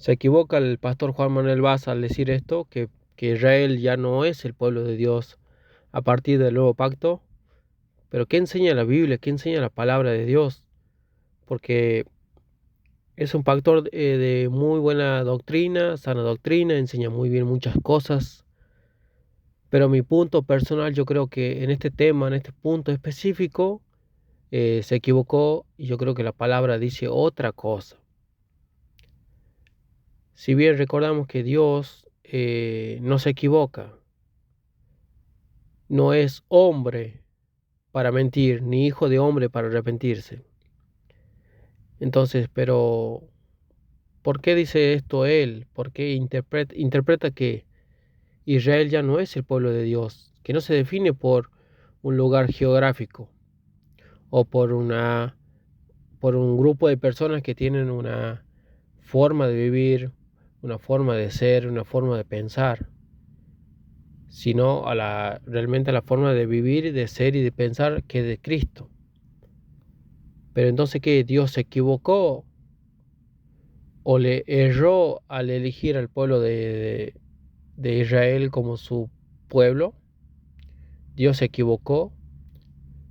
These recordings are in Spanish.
Se equivoca el pastor Juan Manuel Vaz al decir esto, que Israel ya no es el pueblo de Dios a partir del nuevo pacto. Pero ¿qué enseña la Biblia? ¿Qué enseña la palabra de Dios? Porque es un pastor de muy buena doctrina, sana doctrina, enseña muy bien muchas cosas. Pero mi punto personal, yo creo que en este tema, en este punto específico, se equivocó y yo creo que la palabra dice otra cosa. Si bien recordamos que Dios no se equivoca, no es hombre para mentir, ni hijo de hombre para arrepentirse. Entonces, pero ¿por qué dice esto él? ¿Por qué interpreta que Israel ya no es el pueblo de Dios? Que no se define por un lugar geográfico o por un grupo de personas que tienen una forma de vivir, una forma de ser, una forma de pensar, sino realmente a la forma de vivir, de ser y de pensar que es de Cristo. Pero entonces, ¿qué? ¿Dios se equivocó o le erró al elegir al pueblo de Israel como su pueblo? Dios se equivocó.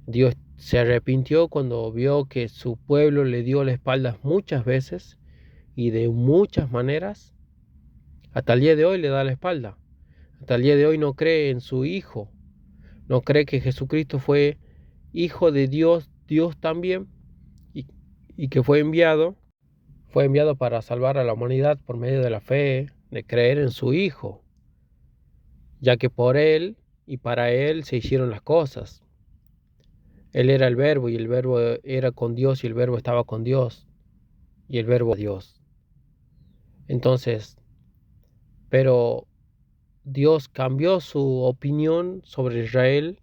Dios se arrepintió cuando vio que su pueblo le dio la espalda muchas veces y de muchas maneras. Hasta el día de hoy le da la espalda. Hasta el día de hoy no cree en su Hijo. No cree que Jesucristo fue Hijo de Dios, Dios también, y, y que fue enviado para salvar a la humanidad por medio de la fe, de creer en su Hijo, ya que por Él y para Él se hicieron las cosas. Él era el Verbo y el Verbo era con Dios y el Verbo estaba con Dios y el Verbo Dios. Entonces, pero Dios cambió su opinión sobre Israel,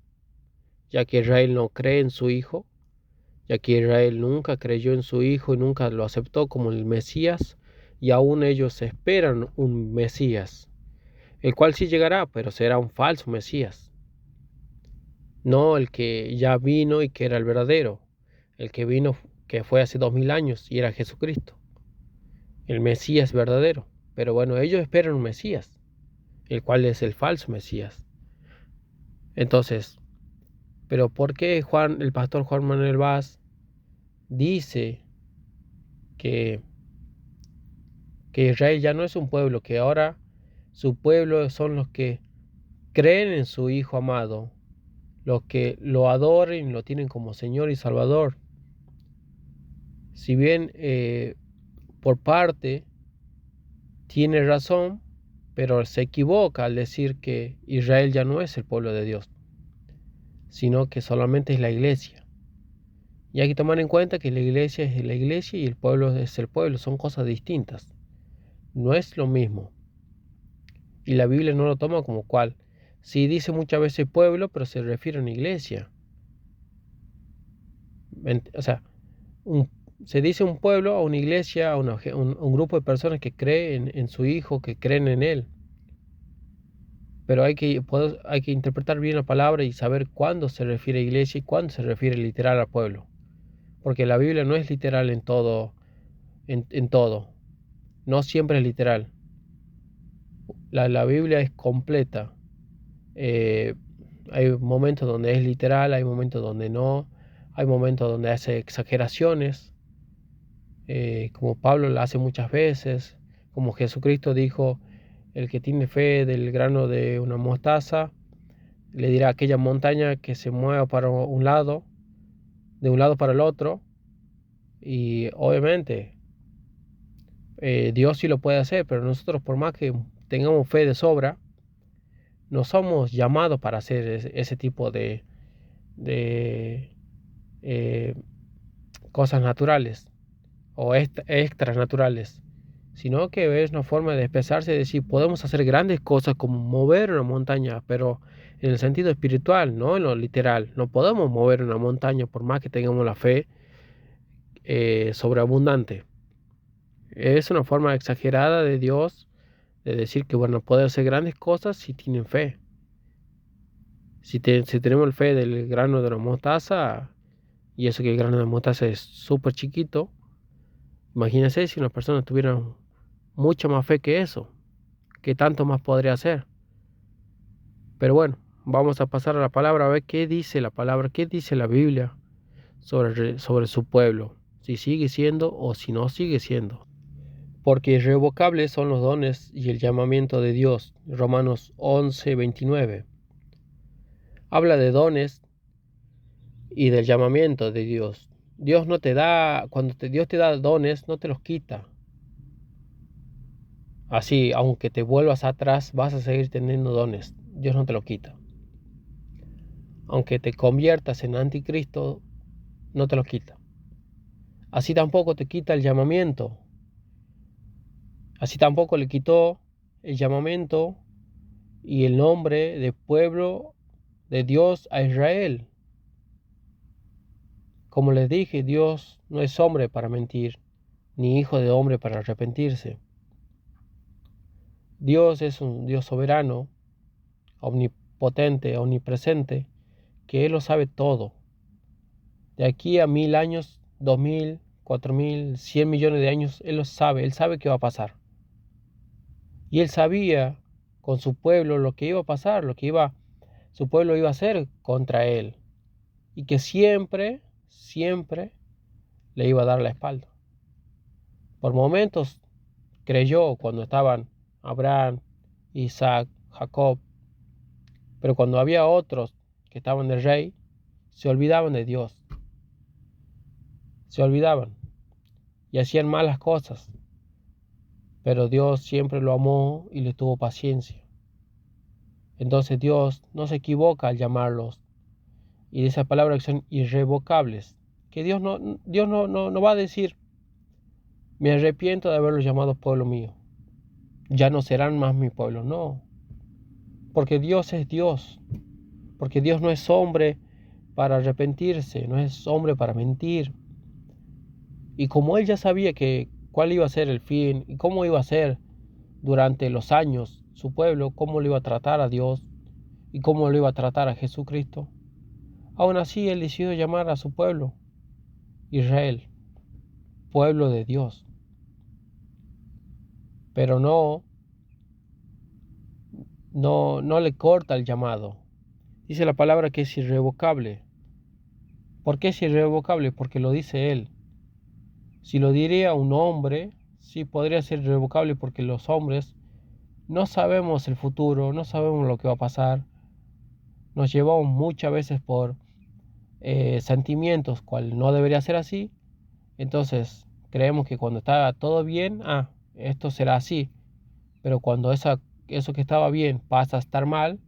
ya que Israel no cree en su Hijo, ya que Israel nunca creyó en su Hijo y nunca lo aceptó como el Mesías, y aún ellos esperan un Mesías, el cual sí llegará, pero será un falso Mesías, no el que ya vino y que era el verdadero, el que vino que fue hace 2000 años y era Jesucristo, el Mesías verdadero. Pero bueno, ellos esperan un Mesías, el cual es el falso Mesías. Entonces, pero ¿por qué el pastor Juan Manuel Vaz dice que Israel ya no es un pueblo, que ahora su pueblo son los que creen en su Hijo amado, los que lo adoren y lo tienen como Señor y Salvador? Si bien por parte tiene razón, pero se equivoca al decir que Israel ya no es el pueblo de Dios, sino que solamente es la iglesia. Y hay que tomar en cuenta que la iglesia es la iglesia y el pueblo es el pueblo, son cosas distintas, no es lo mismo. Y la Biblia no lo toma como cual. Sí dice muchas veces pueblo, pero se refiere a una iglesia. O sea, se dice un pueblo a una iglesia, a un grupo de personas que creen en su Hijo, que creen en Él. Pero hay que interpretar bien la palabra y saber cuándo se refiere a iglesia y cuándo se refiere literal al pueblo. Porque la Biblia no es literal en todo, en todo. No siempre es literal. La Biblia es completa. Hay momentos donde es literal, hay momentos donde no, hay momentos donde hace exageraciones, como Pablo lo hace muchas veces, como Jesucristo dijo: el que tiene fe del grano de una mostaza, le dirá a aquella montaña que se mueva para un lado, de un lado para el otro, y obviamente Dios sí lo puede hacer, pero nosotros, por más que tengamos fe de sobra, no somos llamados para hacer ese tipo de cosas naturales o extras naturales, sino que es una forma de expresarse, de decir, podemos hacer grandes cosas como mover una montaña, pero en el sentido espiritual, no en lo literal. No podemos mover una montaña por más que tengamos la fe sobreabundante. Es una forma exagerada de Dios de decir que, bueno, puede hacer grandes cosas si tienen fe. Si tenemos el fe del grano de la mostaza, y eso que el grano de mostaza es súper chiquito, imagínense si una persona tuviera mucha más fe que eso. ¿Qué tanto más podría hacer? Pero bueno, vamos a pasar a la palabra a ver qué dice la palabra, qué dice la Biblia sobre su pueblo, si sigue siendo o si no sigue siendo. Porque irrevocables son los dones y el llamamiento de Dios. Romanos 11:29. Habla de dones y del llamamiento de Dios. Dios no te da, Dios te da dones, no te los quita. Así, aunque te vuelvas atrás, vas a seguir teniendo dones. Dios no te lo quita. Aunque te conviertas en anticristo, no te lo quita. Así tampoco te quita el llamamiento. Así tampoco le quitó el llamamiento y el nombre de pueblo de Dios a Israel. Como les dije, Dios no es hombre para mentir, ni hijo de hombre para arrepentirse. Dios es un Dios soberano, omnipotente, omnipresente, que Él lo sabe todo. De aquí a 1000 años, 2000, 4000, 100 millones de años, Él lo sabe, Él sabe qué va a pasar. Y Él sabía con su pueblo lo que iba a pasar, su pueblo iba a hacer contra Él. Y que siempre, siempre le iba a dar la espalda. Por momentos creyó cuando estaban Abraham, Isaac, Jacob, pero cuando había otros que estaban de rey, se olvidaban de Dios, se olvidaban y hacían malas cosas, pero Dios siempre lo amó y le tuvo paciencia. Entonces Dios no se equivoca al llamarlos, y de esas palabras que son irrevocables, que Dios no va a decir, me arrepiento de haberlos llamado pueblo mío, ya no serán más mi pueblo, no, porque Dios es Dios, porque Dios no es hombre para arrepentirse, no es hombre para mentir. Y como Él ya sabía cuál iba a ser el fin y cómo iba a ser durante los años su pueblo, cómo lo iba a tratar a Dios y cómo lo iba a tratar a Jesucristo, aún así Él decidió llamar a su pueblo Israel, pueblo de Dios. Pero no le corta el llamado. Dice la palabra que es irrevocable. ¿Por qué es irrevocable? Porque lo dice Él. Si lo diría un hombre, sí podría ser irrevocable, porque los hombres no sabemos el futuro, no sabemos lo que va a pasar. Nos llevamos muchas veces por sentimientos, cual no debería ser así. Entonces creemos que cuando está todo bien, esto será así. Pero cuando eso que estaba bien pasa a estar mal,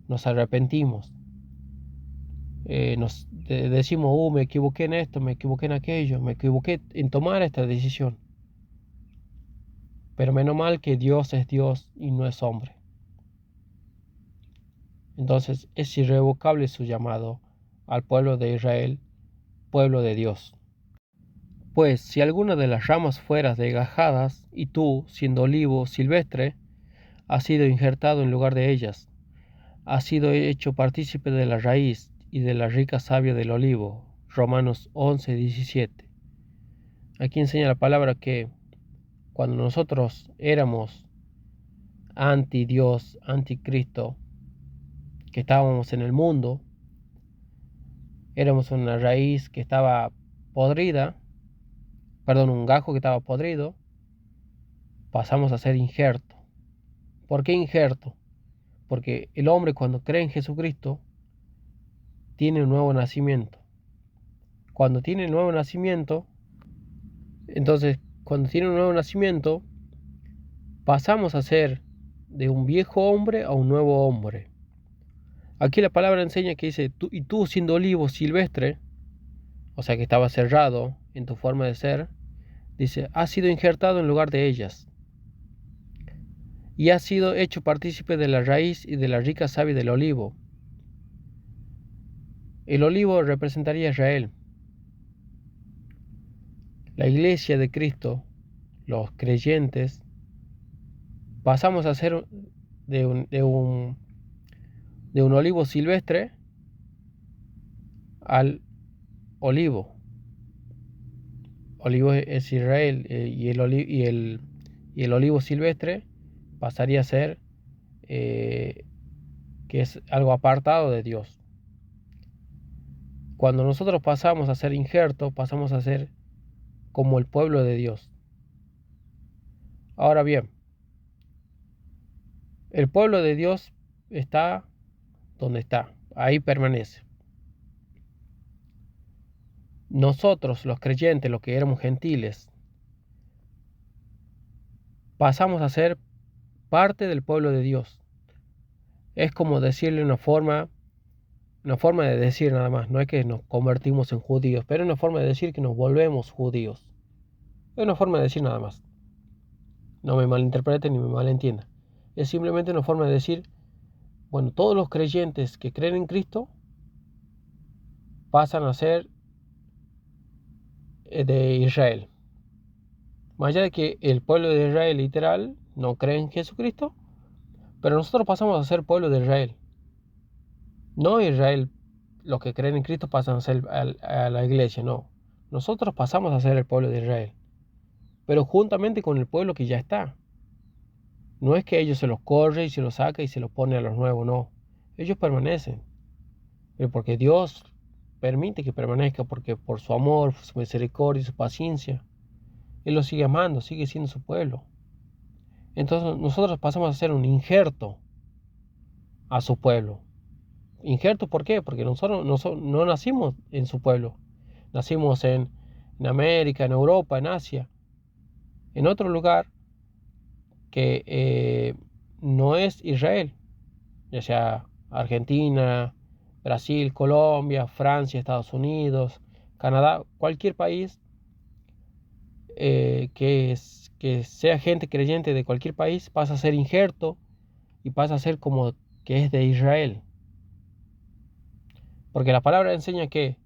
nos arrepentimos. Decimos, me equivoqué en esto, me equivoqué en aquello, me equivoqué en tomar esta decisión. Pero menos mal que Dios es Dios y no es hombre. Entonces es irrevocable su llamado al pueblo de Israel, pueblo de Dios. Pues si alguna de las ramas fueras desgajadas, y tú, siendo olivo silvestre, has sido injertado en lugar de ellas, has sido hecho partícipe de la raíz y de la rica savia del olivo. Romanos 11:17. Aquí enseña la palabra que cuando nosotros éramos anti Dios, anticristo, que estábamos en el mundo, éramos una raíz que estaba podrida, un gajo que estaba podrido, pasamos a ser injerto. ¿Por qué injerto? Porque el hombre, cuando cree en Jesucristo, tiene un nuevo nacimiento. Cuando tiene el nuevo nacimiento, entonces cuando tiene un nuevo nacimiento, pasamos a ser de un viejo hombre a un nuevo hombre. Aquí la palabra enseña que dice, y tú siendo olivo silvestre, o sea que estaba cerrado en tu forma de ser, dice, has sido injertado en lugar de ellas, y has sido hecho partícipe de la raíz y de la rica savia del olivo. El olivo representaría a Israel. La iglesia de Cristo, los creyentes, pasamos a ser de un olivo silvestre al olivo. Olivo es Israel, y y el olivo silvestre pasaría a ser que es algo apartado de Dios. Cuando nosotros pasamos a ser injerto, pasamos a ser como el pueblo de Dios. Ahora bien, el pueblo de Dios está donde está, ahí permanece. Nosotros, los creyentes, los que éramos gentiles, pasamos a ser parte del pueblo de Dios. Es como decirle una forma de decir nada más. No es que nos convertimos en judíos, pero es una forma de decir que nos volvemos judíos. Es una forma de decir nada más. No me malinterpreten ni me malentiendan. Es simplemente una forma de decir, bueno, todos los creyentes que creen en Cristo pasan a ser de Israel. Más allá de que el pueblo de Israel literal no cree en Jesucristo, pero nosotros pasamos a ser pueblo de Israel. No Israel, los que creen en Cristo pasan a ser a la iglesia, no. Nosotros pasamos a ser el pueblo de Israel, pero juntamente con el pueblo que ya está. No es que ellos se los corre y se los saca y se los pone a los nuevos, no. Ellos permanecen. Pero porque Dios permite que permanezca, porque por su amor, su misericordia y su paciencia, Él los sigue amando, sigue siendo su pueblo. Entonces nosotros pasamos a ser un injerto a su pueblo. Injerto, ¿por qué? Porque nosotros no nacimos en su pueblo. Nacimos en América, en Europa, en Asia, en otro lugar que no es Israel, ya sea Argentina, Brasil, Colombia, Francia, Estados Unidos, Canadá, cualquier país que sea gente creyente de cualquier país pasa a ser injerto y pasa a ser como que es de Israel. Porque la palabra enseña que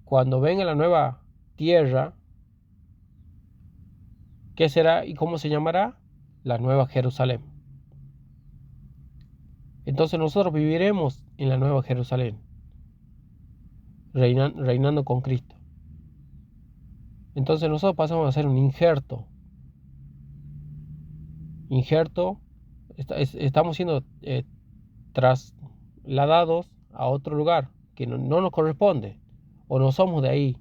cuando venga la nueva tierra, ¿qué será y cómo se llamará? La nueva Jerusalén. Entonces nosotros viviremos en la nueva Jerusalén, reinando con Cristo. Entonces nosotros pasamos a ser un injerto. Estamos siendo trasladados a otro lugar que no nos corresponde, o no somos de ahí,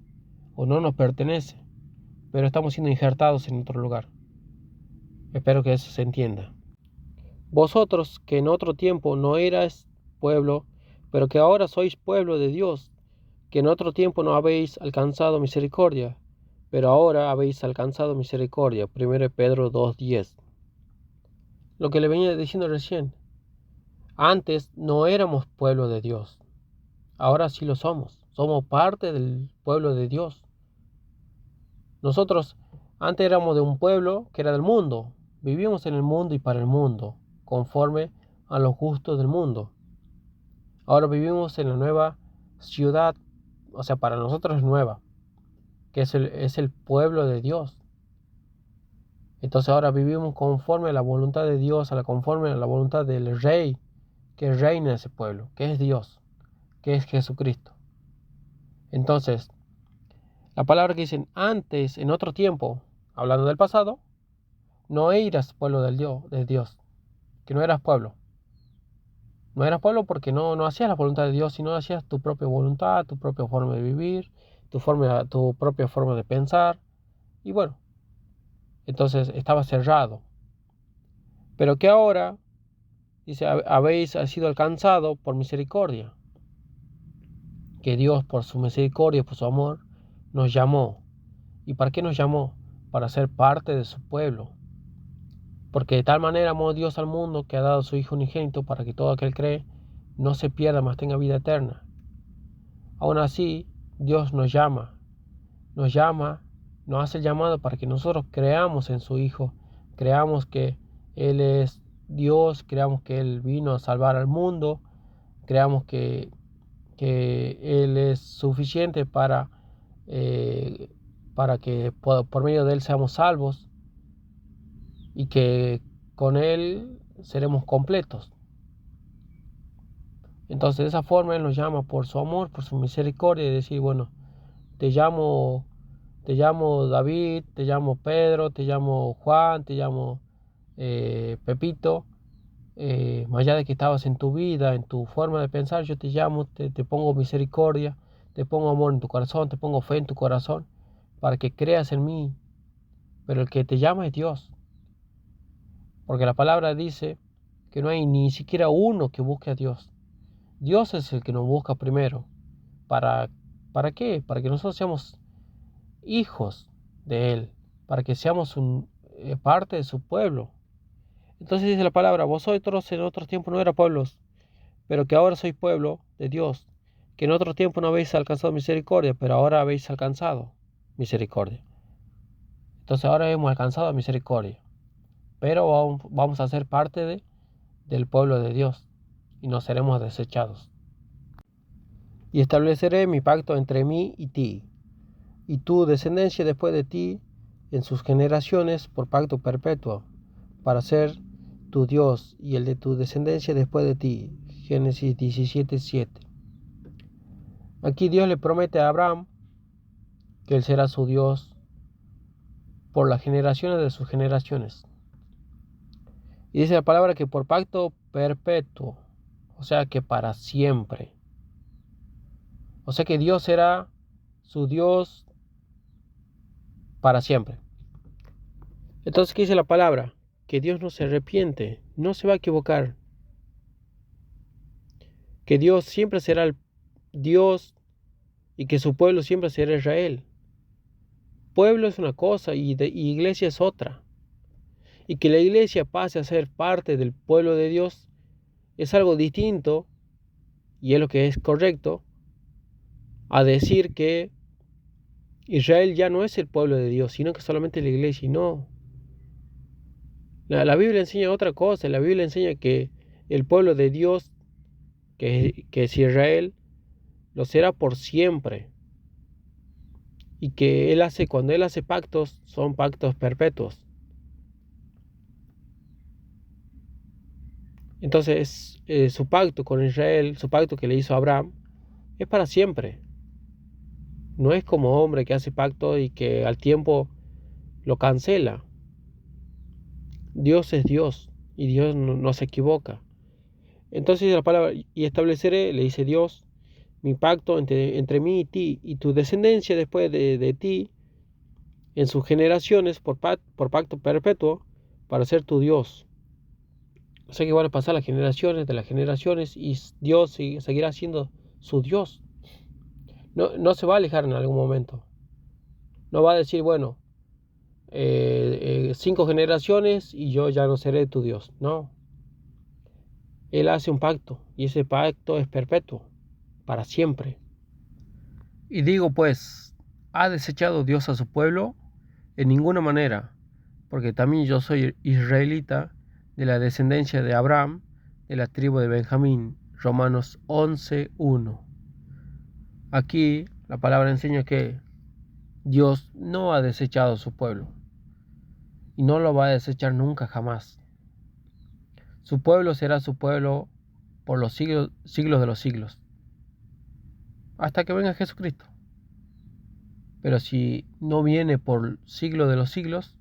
o no nos pertenece, pero estamos siendo injertados en otro lugar. Espero que eso se entienda. Vosotros que en otro tiempo no erais pueblo, pero que ahora sois pueblo de Dios, que en otro tiempo no habéis alcanzado misericordia, pero ahora habéis alcanzado misericordia. 1 Pedro 2:10. Lo que le venía diciendo recién. Antes no éramos pueblo de Dios. Ahora sí lo somos. Somos parte del pueblo de Dios. Nosotros antes éramos de un pueblo que era del mundo. Vivíamos en el mundo y para el mundo, conforme a los gustos del mundo. Ahora vivimos en la nueva ciudad, o sea, para nosotros es nueva, que es el pueblo de Dios. Entonces ahora vivimos conforme a la voluntad de Dios, conforme a la voluntad del Rey, que reina ese pueblo, que es Dios, que es Jesucristo. Entonces, la palabra que dicen antes, en otro tiempo, hablando del pasado, no eras pueblo de Dios, que no eras pueblo. No eras pueblo porque no hacías la voluntad de Dios, sino hacías tu propia voluntad, tu propia forma de vivir, tu propia forma de pensar. Y bueno, entonces estaba cerrado. Pero que ahora, dice, habéis sido alcanzado por misericordia. Que Dios, por su misericordia, por su amor, nos llamó. ¿Y para qué nos llamó? Para ser parte de su pueblo. Porque de tal manera amó Dios al mundo que ha dado a su Hijo unigénito para que todo aquel cree no se pierda, mas tenga vida eterna. Aún así, Dios nos llama, nos hace el llamado para que nosotros creamos en su Hijo, creamos que Él es Dios, creamos que Él vino a salvar al mundo, creamos que Él es suficiente para que por medio de Él seamos salvos y que con Él seremos completos. Entonces de esa forma Él nos llama por su amor, por su misericordia y decir, bueno, te llamo te llamo David, te llamo Pedro, te llamo Juan, te llamo Pepito, más allá de que estabas en tu vida, en tu forma de pensar, yo te llamo, te pongo misericordia, te pongo amor en tu corazón, te pongo fe en tu corazón, para que creas en mí. Pero el que te llama es Dios, porque la palabra dice que no hay ni siquiera uno que busque a Dios. Dios es el que nos busca primero. ¿Para, para qué? Para que nosotros seamos hijos de Él, para que seamos parte de su pueblo. Entonces dice la palabra, vosotros en otros tiempos no eran pueblos, pero que ahora sois pueblo de Dios, que en otro tiempo no habéis alcanzado misericordia, pero ahora habéis alcanzado misericordia. Entonces ahora hemos alcanzado misericordia, pero vamos a ser parte del pueblo de Dios y no seremos desechados. Y estableceré mi pacto entre mí y ti, y tu descendencia después de ti, en sus generaciones, por pacto perpetuo, para ser tu Dios y el de tu descendencia después de ti. Génesis 17:7. Aquí Dios le promete a Abraham que Él será su Dios por las generaciones de sus generaciones. Y dice la palabra que por pacto perpetuo, o sea que para siempre. O sea que Dios será su Dios para siempre. Entonces, ¿qué dice la palabra? Que Dios no se arrepiente, no se va a equivocar. Que Dios siempre será el Dios y que su pueblo siempre será Israel. Pueblo es una cosa y iglesia es otra. Y que la iglesia pase a ser parte del pueblo de Dios es algo distinto, y es lo que es correcto, a decir que Israel ya no es el pueblo de Dios, sino que solamente la iglesia. Y no. La Biblia enseña otra cosa. La Biblia enseña que el pueblo de Dios, que es Israel, lo será por siempre. Y que cuando Él hace pactos, son pactos perpetuos. Entonces, su pacto con Israel, su pacto que le hizo a Abraham, es para siempre. No es como hombre que hace pacto y que al tiempo lo cancela. Dios es Dios y Dios no se equivoca. Entonces la palabra, y estableceré, le dice Dios, mi pacto entre mí y ti y tu descendencia después de ti en sus generaciones por pacto perpetuo para ser tu Dios. O sea que van a pasar las generaciones de las generaciones y Dios seguirá siendo su Dios. No se va a alejar en algún momento. No va a decir, bueno, 5 generaciones y yo ya no seré tu Dios. No. Él hace un pacto y ese pacto es perpetuo, para siempre. Y digo pues, ¿ha desechado Dios a su pueblo? En ninguna manera, porque también yo soy israelita, de la descendencia de Abraham, de la tribu de Benjamín. Romanos 11:1. Aquí la palabra enseña que Dios no ha desechado a su pueblo y no lo va a desechar nunca jamás. Su pueblo será su pueblo por los siglos de los siglos, hasta que venga Jesucristo. Pero si no viene por siglo de los siglos,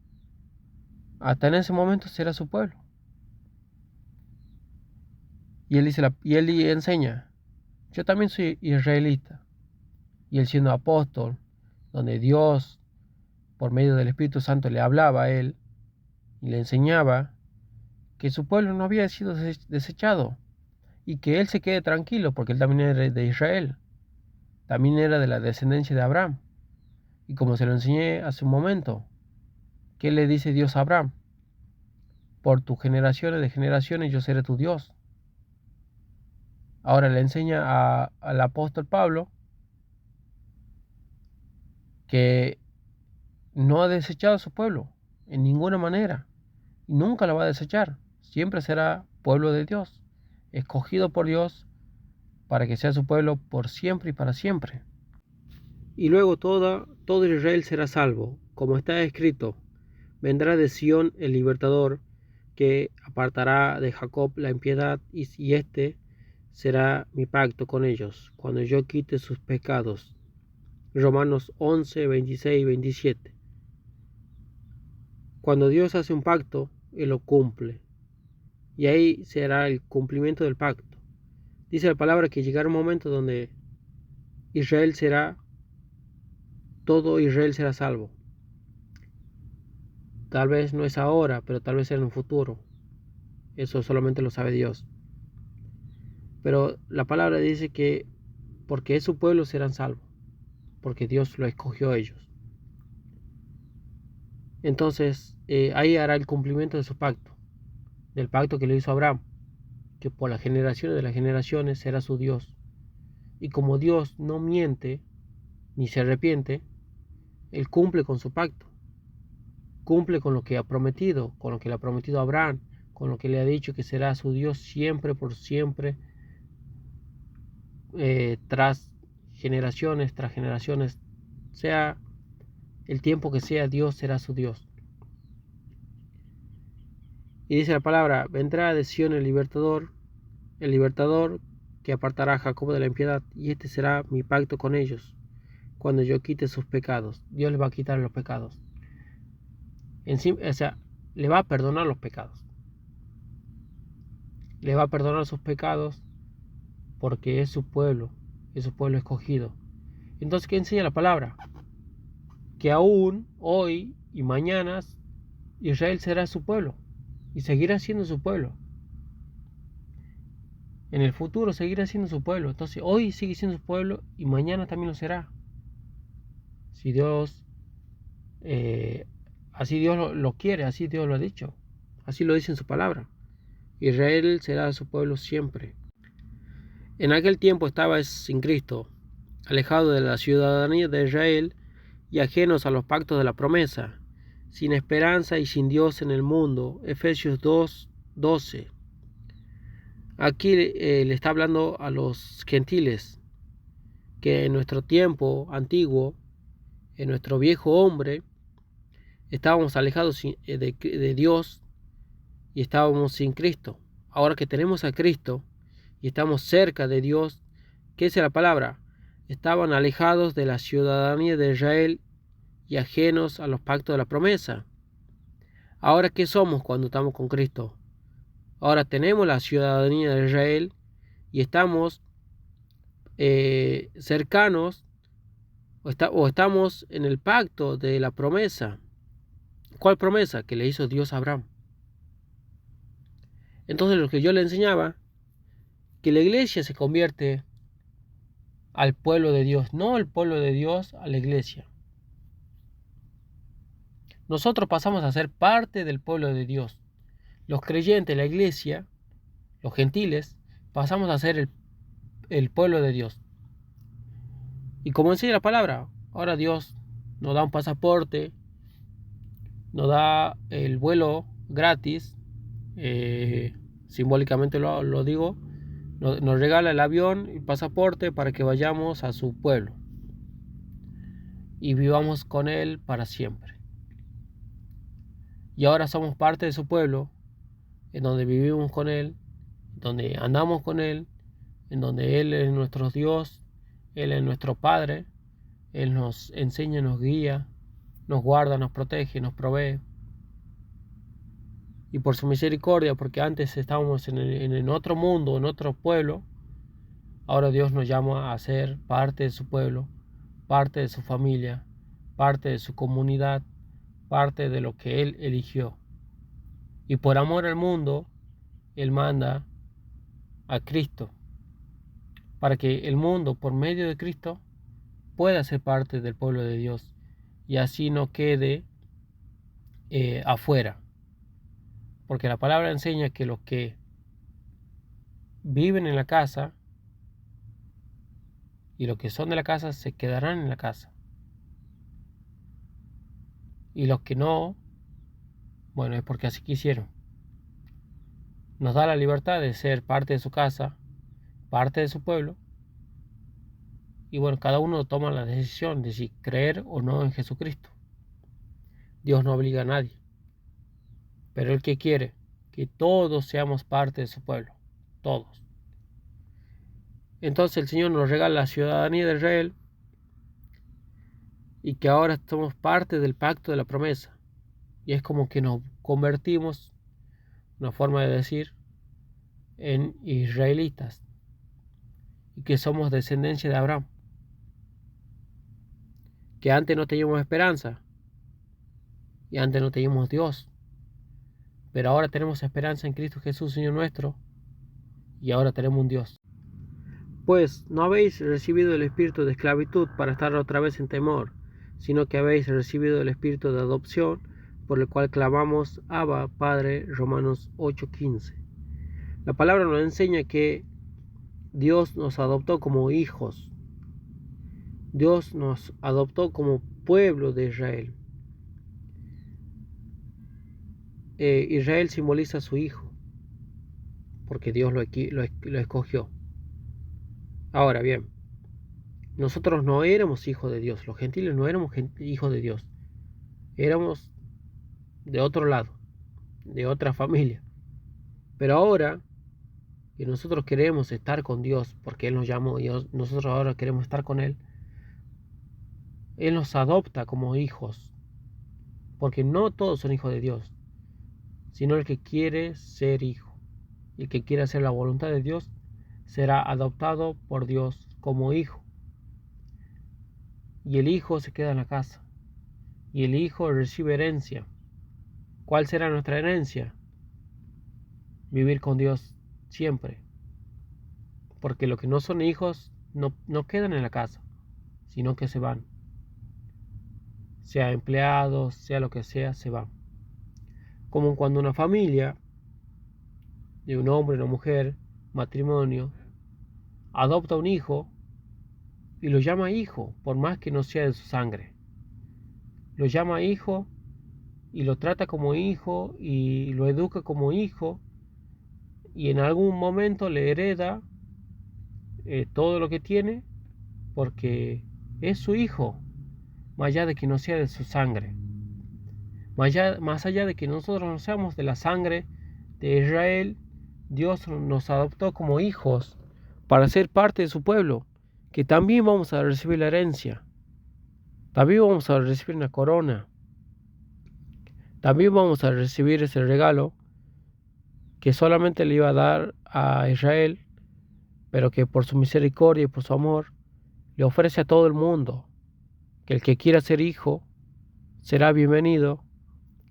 hasta en ese momento será su pueblo. Y él enseña, yo también soy israelita. Y él siendo apóstol, donde Dios, por medio del Espíritu Santo, le hablaba a él y le enseñaba que su pueblo no había sido desechado y que él se quede tranquilo porque él también era de Israel, también era de la descendencia de Abraham. Y como se lo enseñé hace un momento, ¿qué le dice Dios a Abraham? Por tus generaciones de generaciones yo seré tu Dios. Ahora le enseña al apóstol Pablo que no ha desechado a su pueblo en ninguna manera y nunca lo va a desechar. Siempre será pueblo de Dios, escogido por Dios para que sea su pueblo por siempre y para siempre. Y luego todo Israel será salvo, como está escrito, vendrá de Sión el libertador, que apartará de Jacob la impiedad, y este será mi pacto con ellos, cuando yo quite sus pecados. Romanos 11, 26 y 27. Cuando Dios hace un pacto, Él lo cumple. Y ahí será el cumplimiento del pacto. Dice la palabra que llegará un momento donde todo Israel será salvo. Tal vez no es ahora, pero tal vez sea en un futuro. Eso solamente lo sabe Dios. Pero la palabra dice que porque es su pueblo serán salvos, porque Dios lo escogió a ellos. Entonces ahí hará el cumplimiento de su pacto, del pacto que le hizo a Abraham, que por las generaciones de las generaciones será su Dios. Y como Dios no miente ni se arrepiente, Él cumple con su pacto, cumple con lo que ha prometido, con lo que le ha prometido a Abraham, con lo que le ha dicho que será su Dios siempre por siempre, tras generaciones, sea el tiempo que sea, Dios será su Dios. Y dice la palabra, vendrá de Sión el libertador que apartará a Jacob de la impiedad, y este será mi pacto con ellos, cuando yo quite sus pecados. Dios les va a quitar los pecados. O sea, le va a perdonar los pecados. Le va a perdonar sus pecados porque es su pueblo escogido. Entonces, ¿qué enseña la palabra? Que aún hoy y mañana Israel será su pueblo y seguirá siendo su pueblo. En el futuro seguirá siendo su pueblo. Entonces, hoy sigue siendo su pueblo y mañana también lo será. Si Dios, así Dios lo quiere, así Dios lo ha dicho. Así lo dice en su palabra. Israel será su pueblo siempre. En aquel tiempo estaba sin Cristo, alejado de la ciudadanía de Israel y ajenos a los pactos de la promesa, sin esperanza y sin Dios en el mundo. Efesios 2:12. Aquí le está hablando a los gentiles que en nuestro tiempo antiguo, en nuestro viejo hombre, estábamos alejados de Dios y estábamos sin Cristo. Ahora que tenemos a Cristo y estamos cerca de Dios, ¿qué es la palabra? Estaban alejados de la ciudadanía de Israel y ajenos a los pactos de la promesa. Ahora, ¿qué somos cuando estamos con Cristo? Ahora tenemos la ciudadanía de Israel y estamos cercanos o estamos en el pacto de la promesa. ¿Cuál promesa? Que le hizo Dios a Abraham. Entonces lo que yo le enseñaba, que la iglesia se convierte al pueblo de Dios, no el pueblo de Dios a la iglesia. Nosotros pasamos a ser parte del pueblo de Dios. Los creyentes, la iglesia, los gentiles, pasamos a ser el pueblo de Dios. Y como enseña la palabra, ahora Dios nos da un pasaporte, nos da el vuelo gratis, simbólicamente lo digo, nos regala el avión y pasaporte para que vayamos a su pueblo y vivamos con Él para siempre. Y ahora somos parte de su pueblo, en donde vivimos con Él, donde andamos con Él, en donde Él es nuestro Dios, Él es nuestro Padre, Él nos enseña, nos guía, nos guarda, nos protege, nos provee. Y por su misericordia, porque antes estábamos en otro mundo, en otro pueblo, ahora Dios nos llama a ser parte de su pueblo, parte de su familia, parte de su comunidad, parte de lo que Él eligió. Y por amor al mundo, Él manda a Cristo, para que el mundo, por medio de Cristo, pueda ser parte del pueblo de Dios y así no quede afuera. Porque la palabra enseña que los que viven en la casa y los que son de la casa se quedarán en la casa. Y los que no, bueno, es porque así quisieron. Nos da la libertad de ser parte de su casa, parte de su pueblo. Y bueno, cada uno toma la decisión de si creer o no en Jesucristo. Dios no obliga a nadie. Pero Él que quiere que todos seamos parte de su pueblo. Todos. Entonces el Señor nos regala la ciudadanía de Israel y que ahora somos parte del pacto de la promesa. Y es como que nos convertimos, una forma de decir, en israelitas y que somos descendencia de Abraham. Que antes no teníamos esperanza y antes no teníamos Dios, pero ahora tenemos esperanza en Cristo Jesús, Señor nuestro, y ahora tenemos un Dios. Pues no habéis recibido el espíritu de esclavitud para estar otra vez en temor, sino que habéis recibido el espíritu de adopción, por el cual clamamos Abba, Padre. Romanos 8:15. La palabra nos enseña que Dios nos adoptó como hijos. Dios nos adoptó como pueblo de Israel. Israel simboliza a su hijo, porque Dios lo escogió. Ahora bien, nosotros no éramos hijos de Dios, los gentiles no éramos hijos de Dios, éramos de otro lado, de otra familia. Pero ahora que nosotros queremos estar con Dios, porque Él nos llamó y nosotros ahora queremos estar con Él, Él nos adopta como hijos, porque no todos son hijos de Dios, sino el que quiere ser hijo, el que quiere hacer la voluntad de Dios, será adoptado por Dios como hijo. Y el hijo se queda en la casa, y el hijo recibe herencia. ¿Cuál será nuestra herencia? Vivir con Dios siempre, porque los que no son hijos no quedan en la casa, sino que se van. Sea empleados, sea lo que sea, se van. Como cuando una familia de un hombre, una mujer, matrimonio, adopta un hijo y lo llama hijo, por más que no sea de su sangre. Lo llama hijo y lo trata como hijo y lo educa como hijo, y en algún momento le hereda todo lo que tiene, porque es su hijo, más allá de que no sea de su sangre. Más allá de que nosotros no seamos de la sangre de Israel, Dios nos adoptó como hijos para ser parte de su pueblo, que también vamos a recibir la herencia, también vamos a recibir una corona, también vamos a recibir ese regalo que solamente le iba a dar a Israel, pero que por su misericordia y por su amor le ofrece a todo el mundo, que el que quiera ser hijo será bienvenido,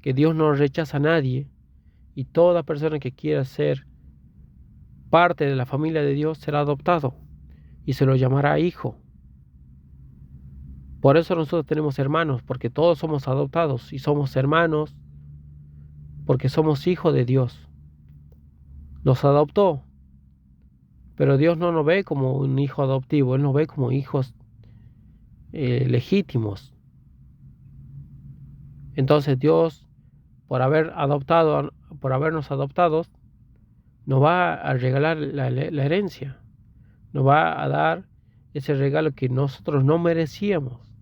que Dios no rechaza a nadie, y toda persona que quiera ser parte de la familia de Dios será adoptado y se lo llamará hijo. Por eso nosotros tenemos hermanos, porque todos somos adoptados y somos hermanos porque somos hijos de Dios. Nos adoptó, pero Dios no nos ve como un hijo adoptivo, Él nos ve como hijos legítimos. Entonces Dios, por habernos adoptado, nos va a regalar la herencia, nos va a dar ese regalo que nosotros no merecíamos,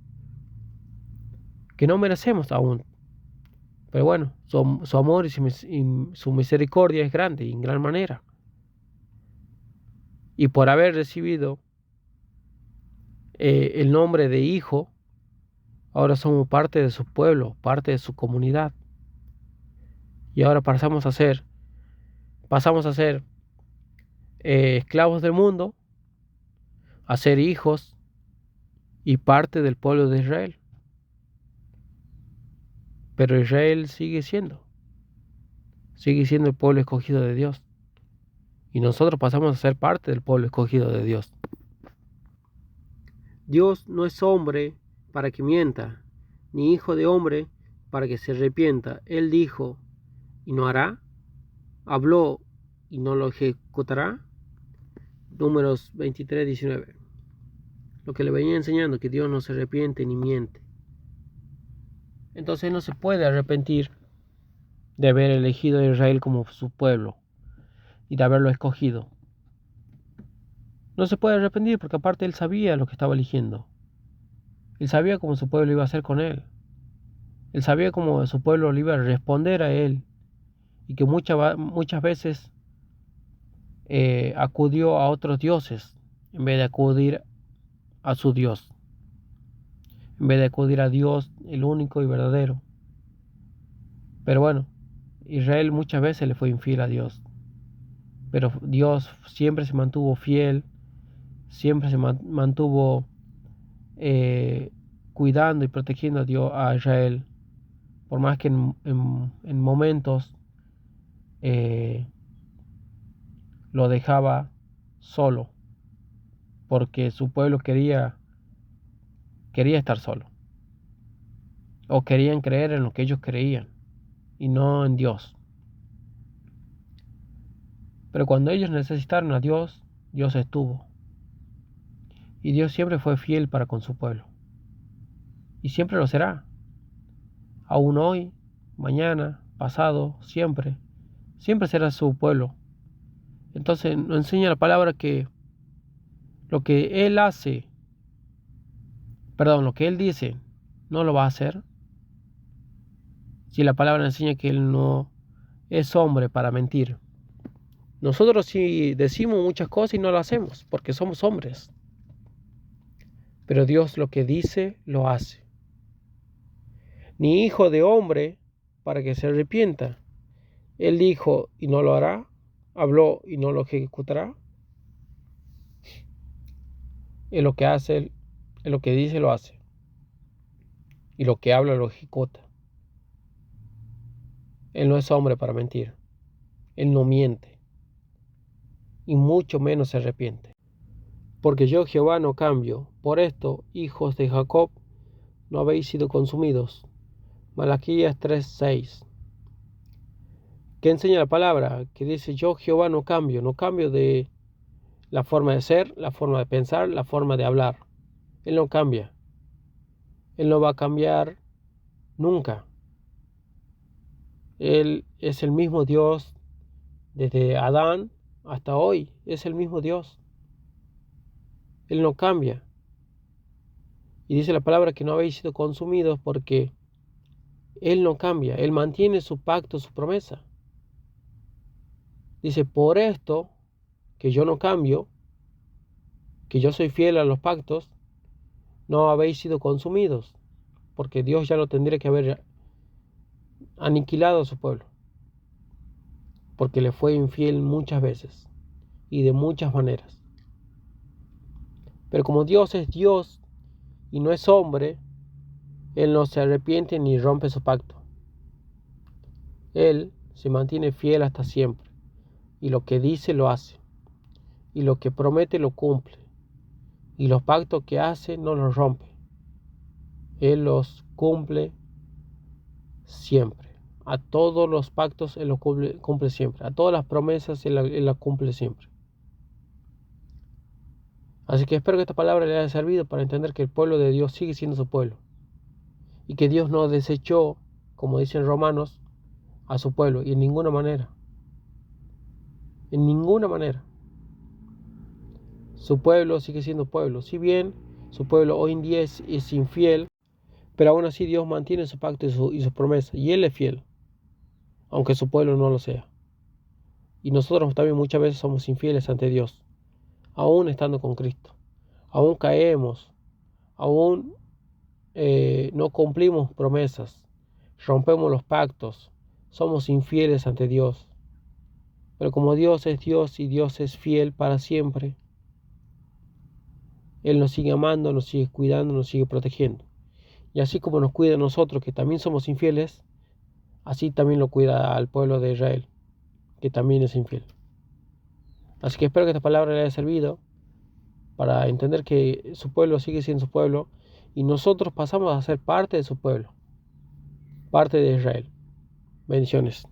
que no merecemos aún. Pero bueno, su amor y su misericordia es grande y en gran manera. Y por haber recibido el nombre de hijo, ahora somos parte de su pueblo, parte de su comunidad. Y ahora pasamos a ser esclavos del mundo, a ser hijos y parte del pueblo de Israel. Pero Israel sigue siendo el pueblo escogido de Dios. Y nosotros pasamos a ser parte del pueblo escogido de Dios. Dios no es hombre para que mienta, ni hijo de hombre para que se arrepienta. Él dijo y no hará, habló y no lo ejecutará. Números 23:19. Lo que le venía enseñando, que Dios no se arrepiente ni miente. Entonces no se puede arrepentir de haber elegido a Israel como su pueblo y de haberlo escogido. No se puede arrepentir porque aparte él sabía lo que estaba eligiendo. Él sabía cómo su pueblo iba a hacer con él. Él sabía cómo su pueblo le iba a responder a él, y que muchas veces acudió a otros dioses en vez de acudir a su Dios. en vez de acudir a Dios, el único y verdadero. Pero bueno, Israel muchas veces le fue infiel a Dios, pero Dios siempre se mantuvo fiel, siempre se mantuvo cuidando y protegiendo a Dios, a Israel, por más que en momentos lo dejaba solo, porque su pueblo quería estar solo, o querían creer en lo que ellos creían y no en Dios. Pero cuando ellos necesitaron a Dios, Dios estuvo. Y Dios siempre fue fiel para con su pueblo. Y siempre lo será. Aún hoy, mañana, pasado, siempre. Siempre será su pueblo. Entonces nos enseña la palabra que lo que Él hace, lo que Él dice, no lo va a hacer. Si la palabra enseña que Él no es hombre para mentir. Nosotros sí decimos muchas cosas y no lo hacemos, porque somos hombres. Pero Dios lo que dice, lo hace. Ni hijo de hombre para que se arrepienta. Él dijo y no lo hará, habló y no lo ejecutará. Es lo que hace, es lo que dice, lo hace. Y lo que habla, lo ejecuta. Él no es hombre para mentir. Él no miente. Y mucho menos se arrepiente. Porque yo, Jehová, no cambio. Por esto, hijos de Jacob, no habéis sido consumidos. Malaquías 3:6. ¿Qué enseña la palabra? Que dice, yo, Jehová, no cambio de la forma de ser, la forma de pensar, la forma de hablar. Él no cambia. Él no va a cambiar nunca. Él es el mismo Dios desde Adán hasta hoy. Es el mismo Dios. Él no cambia. Y dice la palabra que no habéis sido consumidos porque Él no cambia. Él mantiene su pacto, su promesa. Dice, por esto que yo no cambio, que yo soy fiel a los pactos, no habéis sido consumidos. Porque Dios ya lo tendría que haber aniquilado a su pueblo. Porque le fue infiel muchas veces y de muchas maneras. Pero como Dios es Dios y no es hombre, Él no se arrepiente ni rompe su pacto. Él se mantiene fiel hasta siempre, y lo que dice lo hace, y lo que promete lo cumple, y los pactos que hace no los rompe. Él los cumple siempre. A todos los pactos Él los cumple siempre. A todas las promesas Él las cumple siempre. Así que espero que esta palabra le haya servido para entender que el pueblo de Dios sigue siendo su pueblo. Y que Dios no desechó, como dicen Romanos, a su pueblo. Y en ninguna manera. En ninguna manera. Su pueblo sigue siendo pueblo. Si bien su pueblo hoy en día es infiel, pero aún así Dios mantiene su pacto y su promesa. Y Él es fiel, aunque su pueblo no lo sea. Y nosotros también muchas veces somos infieles ante Dios, aún estando con Cristo. Aún caemos, aún no cumplimos promesas, rompemos los pactos, somos infieles ante Dios. Pero como Dios es Dios y Dios es fiel para siempre, Él nos sigue amando, nos sigue cuidando, nos sigue protegiendo. Y así como nos cuida a nosotros, que también somos infieles, así también lo cuida al pueblo de Israel, que también es infiel. Así que espero que esta palabra le haya servido para entender que su pueblo sigue siendo su pueblo y nosotros pasamos a ser parte de su pueblo, parte de Israel. Bendiciones.